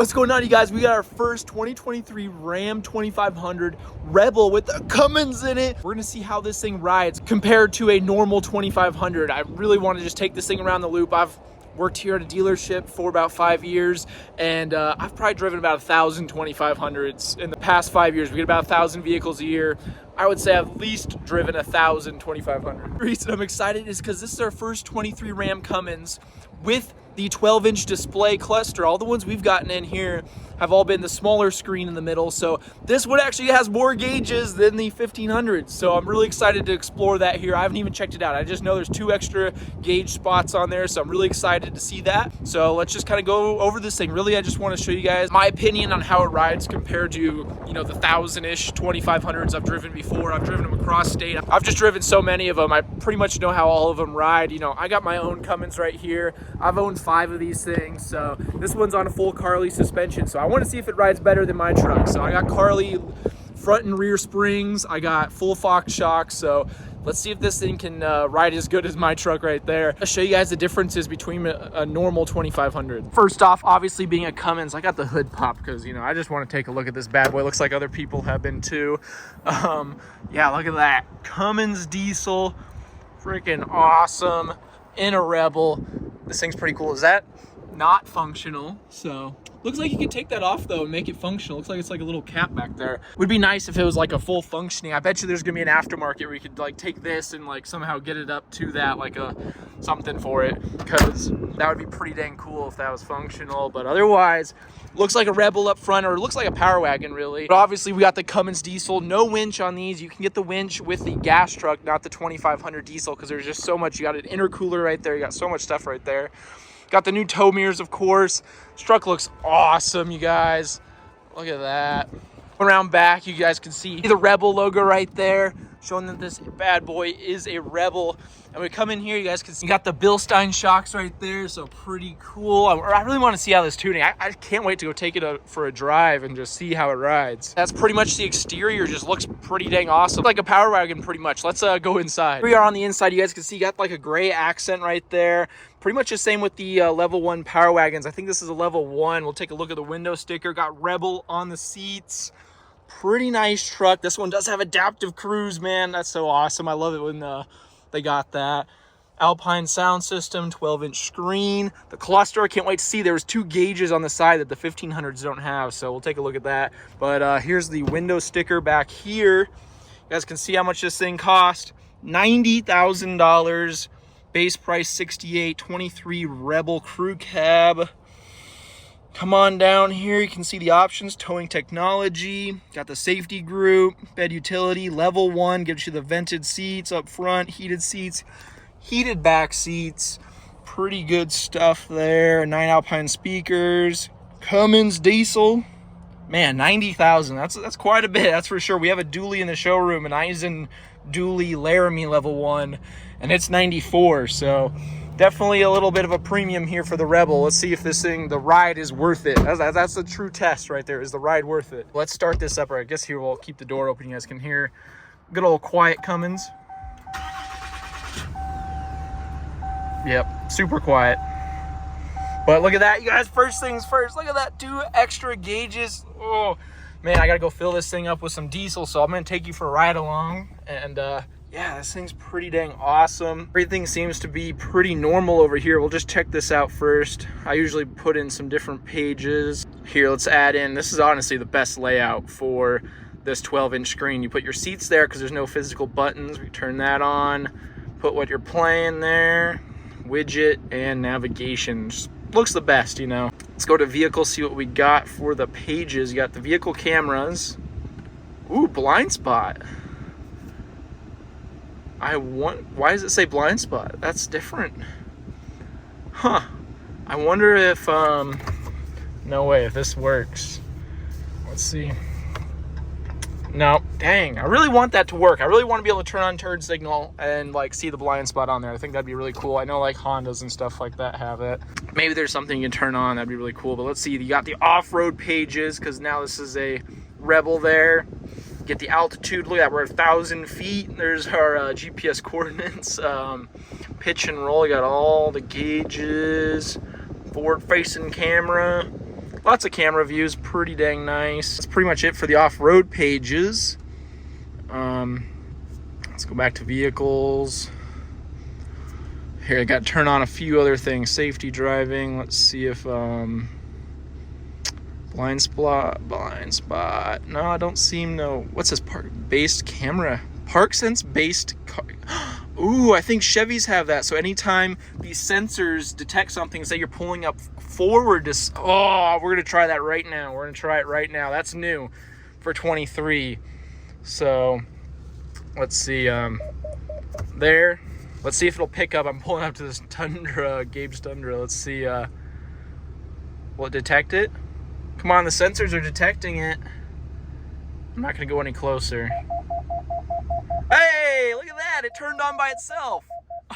What's going on, you guys? We got our first 2023 Ram 2500 Rebel with the Cummins in it. We're gonna see how this thing rides compared to a normal 2500. I really want to just take this thing around the loop. I've worked here at a dealership for about 5 years, and I've probably driven about 1,000 2500s in the past 5 years. We get about 1,000 vehicles a year. I would say I've at least driven 1,000 2500. The reason I'm excited is because this is our first 23 Ram Cummins with the 12-inch display cluster. All the ones we've gotten in here have all been the smaller screen in the middle, so this one actually has more gauges than the 1500s, so I'm really excited to explore that here. I haven't even checked it out. I just know there's 2 extra gauge spots on there, so I'm really excited to see that. So let's just kind of go over this thing. Really, I just want to show you guys my opinion on how it rides compared to, you know, the 1,000-ish 2500s I've driven before. I've driven them across state. I've just driven so many of them. I pretty much know how all of them ride. You know, I got my own Cummins right here. I've owned 5 of these things, so this one's on a full Carly suspension, so I want to see if it rides better than my truck. So I got Carly front and rear springs, I got full Fox shocks, so let's see if this thing can ride as good as my truck right there. I'll show you guys the differences between a normal 2500. First off, obviously being a Cummins, I got the hood pop because, you know, I just want to take a look at this bad boy. Looks like other people have been too. Yeah, look at that. Cummins diesel, freaking awesome in a Rebel. This thing's pretty cool. Is that not functional? So looks like you could take that off though and make it functional. Looks like it's like a little cap back there. Would be nice if it was like a full functioning. I bet you there's gonna be an aftermarket where you could like take this and like somehow get it up to that, like a something for it, because that would be pretty dang cool if that was functional. But otherwise, looks like a Rebel up front, or it looks like a Power Wagon really. But obviously we got the Cummins diesel, no winch on these. You can get the winch with the gas truck, not the 2500 diesel, because there's just so much. You got an intercooler right there, you got so much stuff right there. Got the new tow mirrors, of course. This truck looks awesome, you guys. Look at that. Around back, you guys can see the Rebel logo right there, showing that this bad boy is a Rebel. And we come in here, you guys can see, you got the Bilstein shocks right there, so pretty cool. I really want to see how this tuning, I can't wait to go take it for a drive and just see how it rides. That's pretty much the exterior, just looks pretty dang awesome. Like a Power Wagon pretty much. Let's go inside. Here we are on the inside, you guys can see, you got like a gray accent right there. Pretty much the same with the level 1 Power Wagons. I think this is a level 1. We'll take a look at the window sticker. Got Rebel on the seats. Pretty nice truck. This one does have adaptive cruise, man. That's so awesome. I love it when they got that. Alpine sound system, 12-inch screen. The cluster, I can't wait to see. There was 2 gauges on the side that the 1500s don't have, so we'll take a look at that. But here's the window sticker back here. You guys can see how much this thing cost. $90,000. Base price $68,000. 23 Rebel crew cab. Come on down here, you can see the options. Towing technology, got the safety group, bed utility, level 1, gives you the vented seats up front, heated seats, heated back seats. Pretty good stuff there. 9 Alpine speakers, Cummins diesel. Man, 90,000, that's quite a bit, that's for sure. We have a dually in the showroom, an Eisen dually Laramie level 1, and it's 94, so definitely a little bit of a premium here for the Rebel. Let's see if this thing, the ride is worth it. That's the true test right there. Is the ride worth it? Let's start this up. I guess here we'll keep the door open. You guys can hear good old quiet Cummins. Yep, super quiet. But look at that, you guys. First things first, look at that, 2 extra gauges. Oh man, I gotta go fill this thing up with some diesel, so I'm gonna take you for a ride along. And yeah, this thing's pretty dang awesome. Everything seems to be pretty normal over here. We'll just check this out first. I usually put in some different pages. Here, let's add in, this is honestly the best layout for this 12-inch screen. You put your seats there because there's no physical buttons. We turn that on, put what you're playing there, widget, and navigation. Just looks the best, you know. Let's go to vehicle, see what we got for the pages. You got the vehicle cameras. Ooh, blind spot. Why does it say blind spot? That's different. Huh. I wonder if, no way, if this works. Let's see. No, dang, I really want that to work. I really want to be able to turn on turn signal and like see the blind spot on there. I think that'd be really cool. I know like Hondas and stuff like that have it. Maybe there's something you can turn on, that'd be really cool. But let's see, you got the off-road pages, because now this is a Rebel there. Get the altitude, look at that, we're 1,000 feet. There's our GPS coordinates. Pitch and roll, you got all the gauges. Forward facing camera. Lots of camera views, pretty dang nice. That's pretty much it for the off-road pages. Let's go back to vehicles. Here, I got to turn on a few other things. Safety driving. Let's see if blind spot. No, I don't seem no. What's this based camera? Park sense based car. Ooh, I think Chevys have that. So anytime these sensors detect something, say you're pulling up forward to, oh, we're gonna try that right now. We're gonna try it right now. That's new for 23. So let's see. There. Let's see if it'll pick up. I'm pulling up to this Tundra, Gabe's Tundra. Let's see. Will it detect it? Come on, the sensors are detecting it. I'm not gonna go any closer. Hey, look at that. It turned on by itself.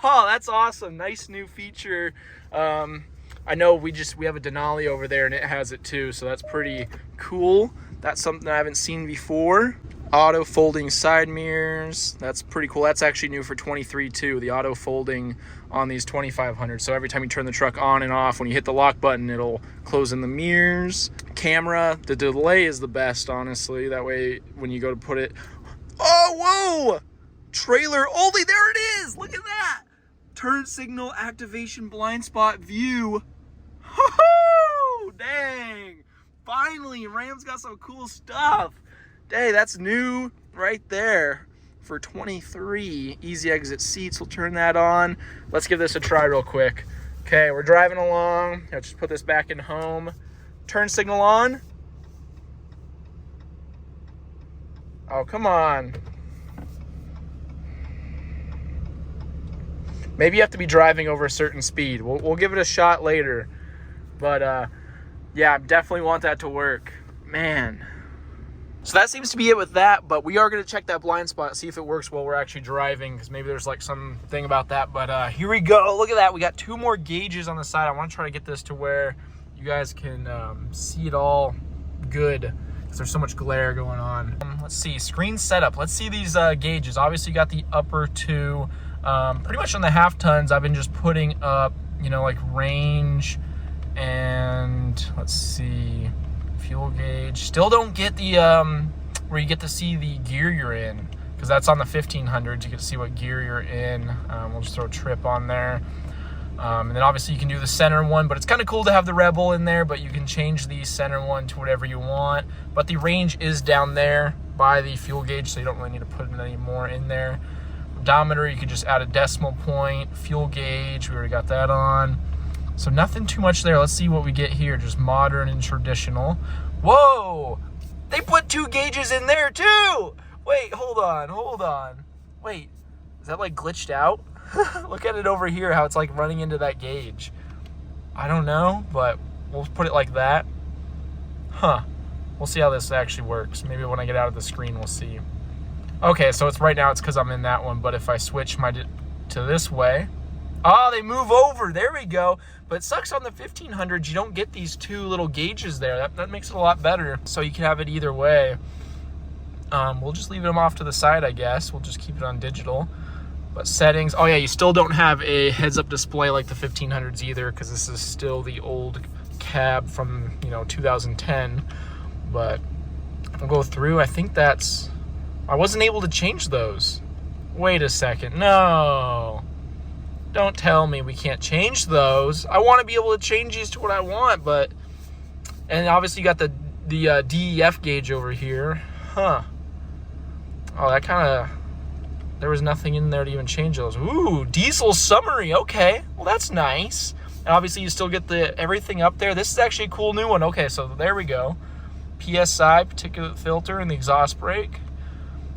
Oh, that's awesome. Nice new feature. I know we have a Denali over there and it has it too, so that's pretty cool. That's something I haven't seen before. Auto folding side mirrors. That's pretty cool. That's actually new for 23 too, the auto folding on these 2500. So every time you turn the truck on and off, when you hit the lock button, it'll close in the mirrors. Camera, the delay is the best, honestly. That way, when you go to put it, oh, whoa! Trailer only, there it is! Look at that! Turn signal activation blind spot view. Ho-ho! Dang! Finally, Ram's got some cool stuff. Dang, that's new right there for 23. Easy exit seats, we'll turn that on. Let's give this a try real quick. Okay, we're driving along. Let's just put this back in home. Turn signal on. Oh, come on. Maybe you have to be driving over a certain speed. We'll give it a shot later. But, yeah, I definitely want that to work. Man. So that seems to be it with that, but we are going to check that blind spot, see if it works while we're actually driving, because maybe there's like something about that. But here we go. Look at that. We got 2 more gauges on the side. I want to try to get this to where you guys can see it all good, because there's so much glare going on. Let's see. Screen setup. Let's see these gauges. Obviously, you got the upper 2. Pretty much on the half tons, I've been just putting up, like range and let's see, fuel gauge. Still don't get the where you get to see the gear you're in, because that's on the 1500s. You get to see what gear you're in. We'll just throw a trip on there. And then obviously you can do the center one, but it's kind of cool to have the Rebel in there, but you can change the center one to whatever you want. But the range is down there by the fuel gauge, so you don't really need to put any more in there. Odometer, you could just add a decimal point. Fuel gauge, we already got that on. So nothing too much there. Let's see what we get here. Just modern and traditional. Whoa! They put 2 gauges in there too! Wait, hold on. Wait, is that like glitched out? Look at it over here, how it's like running into that gauge. I don't know, but we'll put it like that. Huh. We'll see how this actually works. Maybe when I get out of the screen, we'll see. Okay, so it's right now, it's because I'm in that one, but if I switch to this way, they move over. There we go. But it sucks on the 1500s, you don't get these 2 little gauges there. That makes it a lot better. So you can have it either way. We'll just leave them off to the side, I guess. We'll just keep it on digital. But settings, oh yeah, you still don't have a heads-up display like the 1500s either, because this is still the old cab from 2010. But we'll go through. I think I wasn't able to change those. Wait a second. No. Don't tell me we can't change those. I want to be able to change these to what I want, but... And obviously you got the DEF gauge over here. Huh. Oh, that kind of... There was nothing in there to even change those. Ooh, diesel summary. Okay. Well, that's nice. And obviously you still get everything up there. This is actually a cool new one. Okay, so there we go. PSI, particulate filter, and the exhaust brake.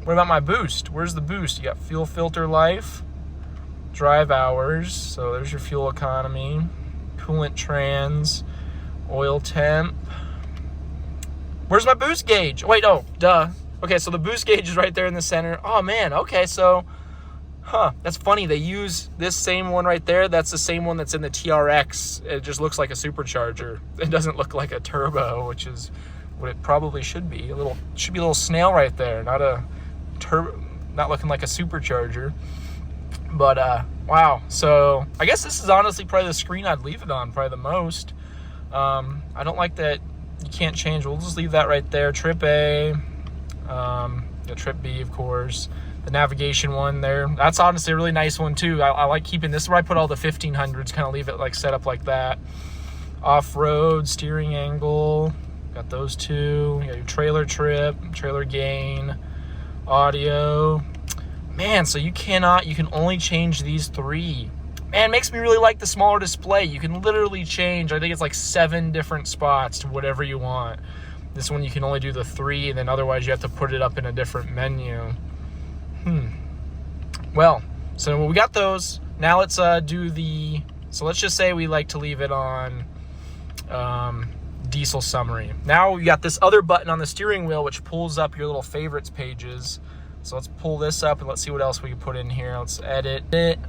What about my boost? Where's the boost? You got fuel filter life, drive hours. So there's your fuel economy, coolant trans, oil temp. Where's my boost gauge? Wait, oh, duh. Okay, so the boost gauge is right there in the center. Oh, man. Okay, so, that's funny. They use this same one right there. That's the same one that's in the TRX. It just looks like a supercharger. It doesn't look like a turbo, which is what it probably should be. Should be a little snail right there, not a turbo, not looking like a supercharger. But wow, so I guess this is honestly probably the screen I'd leave it on probably the most. I don't like that you can't change. We'll just leave that right there. Trip A, the Trip B, of course. The navigation one there. That's honestly a really nice one too. I like keeping this. Where I put all the 1500s, kind of leave it like set up like that. Off-road, steering angle. Got those two. You got your trailer trip, trailer gain, audio. Man, so you can only change these 3. Man, it makes me really like the smaller display. You can literally change, I think it's like 7 different spots to whatever you want. This one you can only do the 3, and then otherwise you have to put it up in a different menu. Well, so we got those. Now let's do the, so let's just say we like to leave it on diesel summary. Now we got this other button on the steering wheel which pulls up your little favorites pages. So let's pull this up and let's see what else we can put in here. Let's edit it,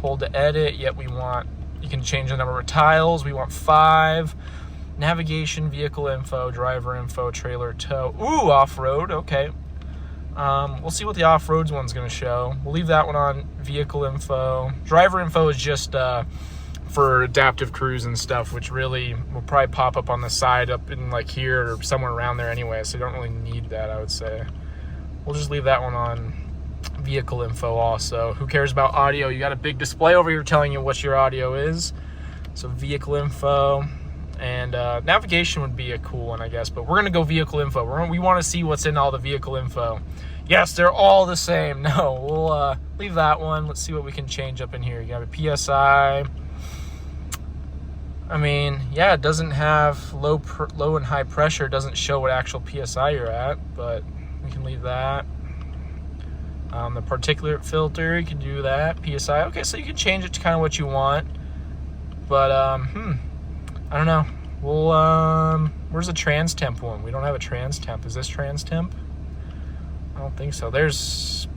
hold to edit. Yet we want, you can change the number of tiles. We want 5. Navigation, vehicle info, driver info, trailer tow. Ooh, off-road, okay. We'll see what the off-roads one's gonna show. We'll leave that one on vehicle info. Driver info is just for adaptive cruise and stuff, which really will probably pop up on the side up in like here or somewhere around there anyway, so you don't really need that, I would say. We'll just leave that one on vehicle info also. Who cares about audio? You got a big display over here telling you what your audio is. So vehicle info. And navigation would be a cool one, I guess, but we're gonna go vehicle info. We want to see what's in all the vehicle info. Yes, they're all the same. No, we'll leave that one. Let's see what we can change up in here. You got a PSI. I mean, yeah, it doesn't have low and high pressure. It doesn't show what actual PSI you're at, but we can leave that. The particulate filter, you can do that. PSI. Okay, so you can change it to kind of what you want, but I don't know. We'll, where's the trans temp one? We don't have a trans temp. Is this trans temp? I don't think so. There's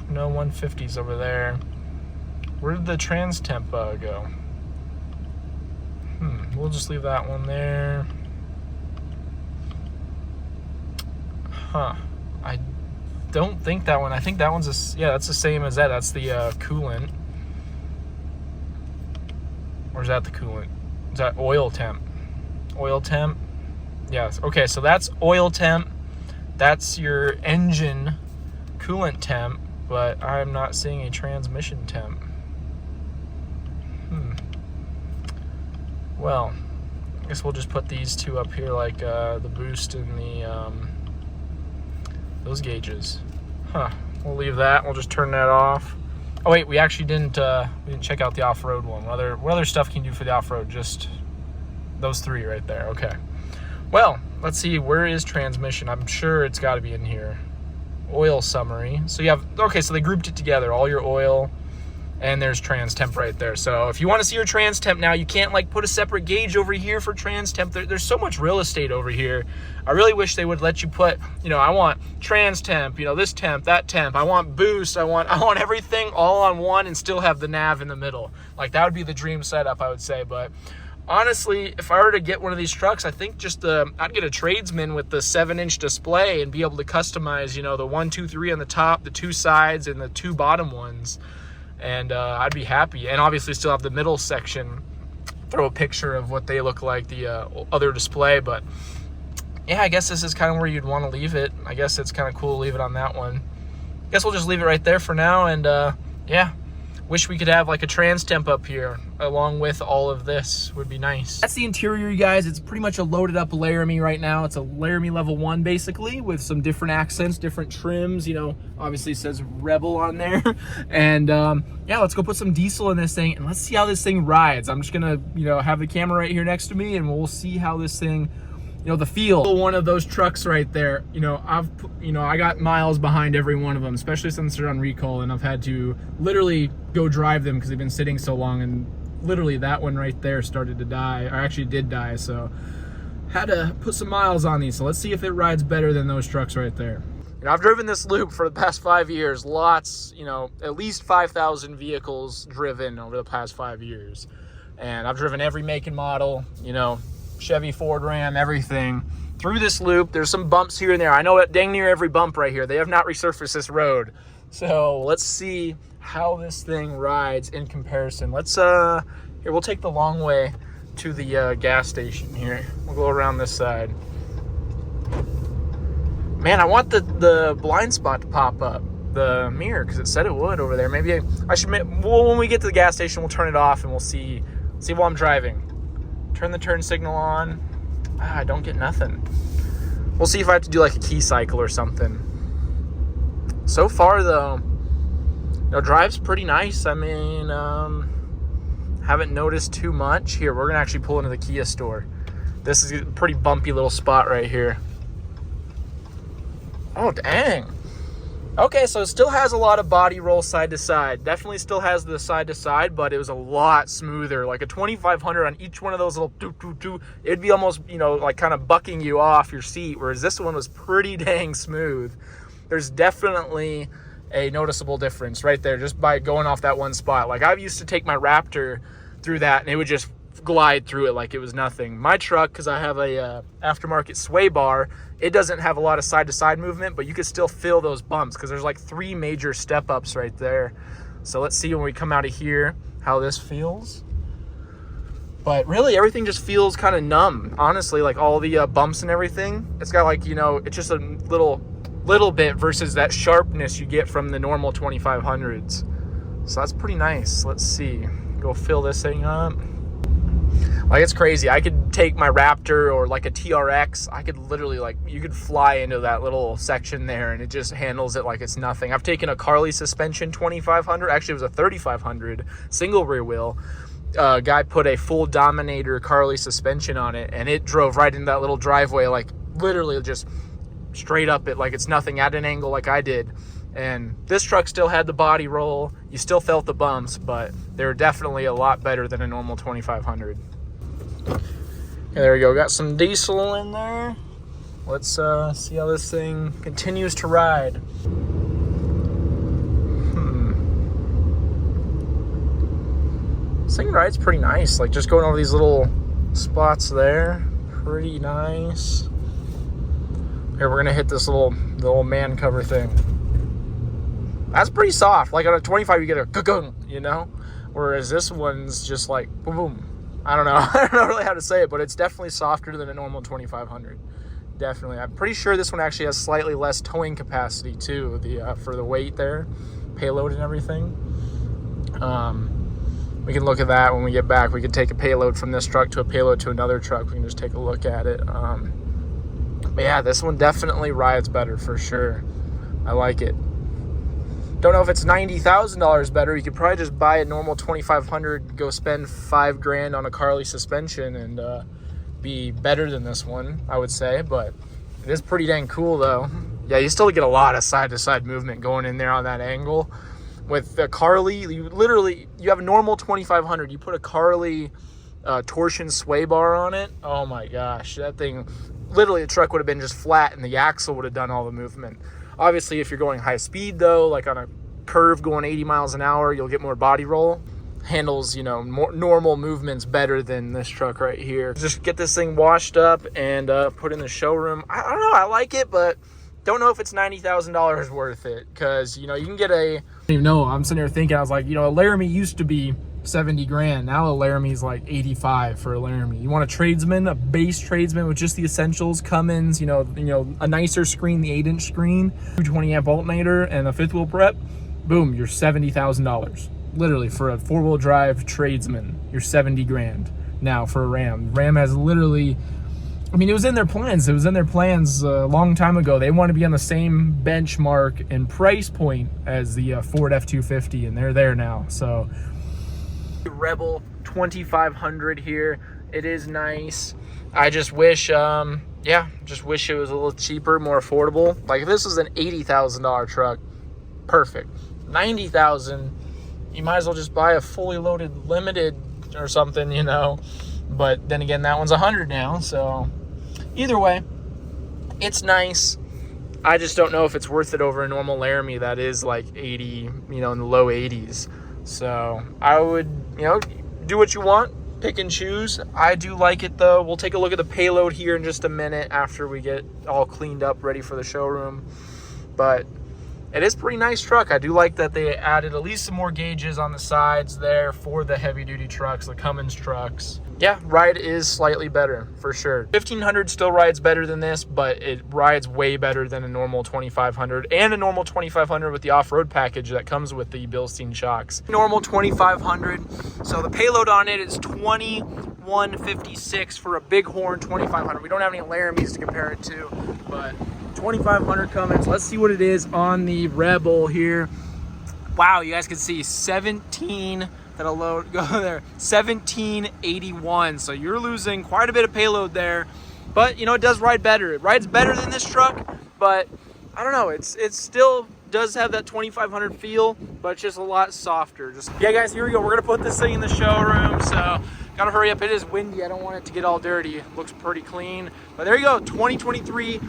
no 150s over there. Where did the trans temp go? We'll just leave that one there. I don't think that one. I think that one's yeah, that's the same as that. That's the coolant. Or is that the coolant? Is that oil temp? Oil temp? Yes. Okay, so that's oil temp. That's your engine coolant temp, but I'm not seeing a transmission temp. Well, I guess we'll just put these two up here, like the boost and the those gauges. We'll leave that. We'll just turn that off. Oh wait, we actually didn't check out the off-road one. What other stuff can you do for the off-road? Just those 3 right there. Okay. Well, let's see. Where is transmission? I'm sure it's got to be in here. Oil summary. So you have, okay, so they grouped it together. All your oil, and there's trans temp right there. So if you want to see your trans temp now, you can't like put a separate gauge over here for trans temp. There's so much real estate over here. I really wish they would let you put, I want trans temp, this temp, that temp. I want boost. I want everything all on one and still have the nav in the middle. Like that would be the dream setup, I would say. But honestly, if I were to get one of these trucks, I think just I'd get a tradesman with the 7-inch display and be able to customize, the 1, 2, 3 on the top, the 2 sides, and the 2 bottom ones. And I'd be happy. And obviously still have the middle section, throw a picture of what they look like, the other display. But yeah, I guess this is kind of where you'd want to leave it. I guess it's kind of cool to leave it on that one. Guess we'll just leave it right there for now. And yeah, wish we could have like a trans temp up here along with all of this. Would be nice. That's the interior, you guys. It's pretty much a loaded up Laramie right now. It's a Laramie level 1 basically, with some different accents, different trims. Obviously it says Rebel on there. And yeah, let's go put some diesel in this thing and let's see how this thing rides. I'm just gonna have the camera right here next to me and we'll see how this thing, the feel. One of those trucks right there, I got miles behind every one of them, especially since they're on recall, and I've had to literally go drive them because they've been sitting so long. And literally that one right there started to die, or actually did die, so had to put some miles on these. So let's see if it rides better than those trucks right there. I've driven this loop for the past 5 years. Lots, at least 5,000 vehicles driven over the past 5 years. And I've driven every make and model, Chevy, Ford, Ram, everything through this loop. There's some bumps here and there. I know that dang near every bump right here. They have not resurfaced this road. So let's see how this thing rides in comparison. Let's here, we'll take the long way to the gas station here. We'll go around this side. Man, I want the blind spot to pop up, the mirror, because it said it would over there. Maybe I should, well, when we get to the gas station, we'll turn it off and we'll see while I'm driving. Turn the turn signal on. I don't get nothing. We'll see if I have to do like a key cycle or something. So far though, drive's pretty nice. I mean, haven't noticed too much. Here, we're gonna actually pull into the Kia store. This is a pretty bumpy little spot right here. Oh, dang. Okay, so it still has a lot of body roll side to side. Definitely still has the side to side, but it was a lot smoother. Like a 2500 on each one of those little doo-doo-doo, it'd be almost, like kind of bucking you off your seat, whereas this one was pretty dang smooth. There's definitely a noticeable difference right there just by going off that one spot. Like I used to take my Raptor through that and it would just glide through it like it was nothing. My truck, because I have a aftermarket sway bar, it doesn't have a lot of side-to-side movement, but you can still feel those bumps because there's like 3 major step-ups right there. So let's see when we come out of here how this feels. But really, everything just feels kind of numb, honestly, like all the bumps and everything. It's got like, it's just a little bit versus that sharpness you get from the normal 2500s. So that's pretty nice. Let's see. Go fill this thing up. Like, it's crazy. I could take my Raptor or like a TRX. I could literally, you could fly into that little section there and it just handles it like it's nothing. I've taken a Carly suspension 2500. Actually, it was a 3500 single rear wheel. Guy put a full Dominator Carly suspension on it and it drove right into that little driveway, like literally just straight up it like it's nothing at an angle like I did. And this truck still had the body roll. You still felt the bumps, but they're definitely a lot better than a normal 2500. Okay, there we go. Got some diesel in there. Let's see how this thing continues to ride. This thing rides pretty nice. Like just going over these little spots there. Pretty nice. Here, we're gonna hit this the little man cover thing. That's pretty soft. Like on a 25, you get a ga-gung, Whereas this one's just like boom, boom. I don't know. I don't know really how to say it, but it's definitely softer than a normal 2500. Definitely. I'm pretty sure this one actually has slightly less towing capacity too. For the weight there, payload and everything. We can look at that when we get back. We can take a payload from this truck to a payload to another truck. We can just take a look at it. But yeah, this one definitely rides better for sure. I like it. Don't know if it's $90,000 better. You could probably just buy a normal 2500, go spend $5,000 on a Carly suspension and be better than this one, I would say. But it is pretty dang cool though. Yeah, you still get a lot of side-to-side movement going in there on that angle. With the Carly, you have a normal 2500. You put a Carly torsion sway bar on it. Oh my gosh, that thing, literally the truck would have been just flat and the axle would have done all the movement. Obviously, if you're going high speed though, like on a curve going 80 miles an hour, you'll get more body roll. Handles, more normal movements better than this truck right here. Just get this thing washed up and put in the showroom. I don't know, I like it, but don't know if it's $90,000 worth it. Because, you can get a... I don't even know, I'm sitting there thinking, I was like, a Laramie used to be $70,000. Now a Laramie's like $85,000 for a Laramie. You want a tradesman, a base tradesman with just the essentials, Cummins, a nicer screen, the 8-inch screen, 220 amp alternator, and a 5th wheel prep. Boom, you're $70,000. Literally, for a 4-wheel drive tradesman, you're $70,000 now for a Ram. Ram has literally, it was in their plans. It was in their plans a long time ago. They want to be on the same benchmark and price point as the Ford F-250, and they're there now. So, Rebel 2500 here. It is nice. I just wish, just wish it was a little cheaper, more affordable. Like if this was an $80,000 truck, perfect. $90,000, you might as well just buy a fully loaded limited or something, But then again, that one's $100,000 now. So either way, it's nice. I just don't know if it's worth it over a normal Laramie that is like 80, in the low 80s. So I would, do what you want, pick and choose. I do like it though. We'll take a look at the Payload here in just a minute after we get all cleaned up, ready for the showroom. But it is a pretty nice truck. I do like that they added at least some more gauges on the sides there for the heavy duty trucks, the Cummins trucks. Yeah, ride is slightly better for sure. 1500 still rides better than this, but it rides way better than a normal 2500 and a normal 2500 with the off-road package that comes with the Bilstein shocks. Normal 2500, so the payload on it is 2156 for a Bighorn 2500. We don't have any Laramies to compare it to, but 2500 Cummins. Let's see what it is on the Rebel here. Wow, you guys can see 17. That'll load, go there, 1781. So you're losing quite a bit of payload there, but you know, it does ride better. It rides better than this truck, but I don't know, it still does have that 2500 feel, but it's just a lot softer. Yeah guys, here we go. We're gonna put this thing in the showroom, so gotta hurry up. It is windy. I don't want it to get all dirty. It looks pretty clean, but there you go. 2023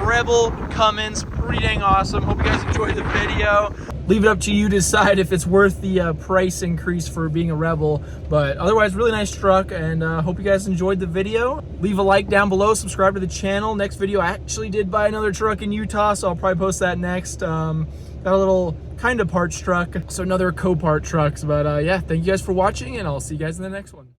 Rebel Cummins, pretty dang awesome. Hope you guys enjoyed the video. Leave it up to you to decide if it's worth the price increase for being a Rebel, but otherwise really nice truck, and hope you guys enjoyed the video. Leave a like down below, subscribe to the channel. Next video, I actually did buy another truck in Utah, so I'll probably post that next. Got a little kind of parts truck, so another Copart trucks, but yeah, thank you guys for watching, and I'll see you guys in the next one.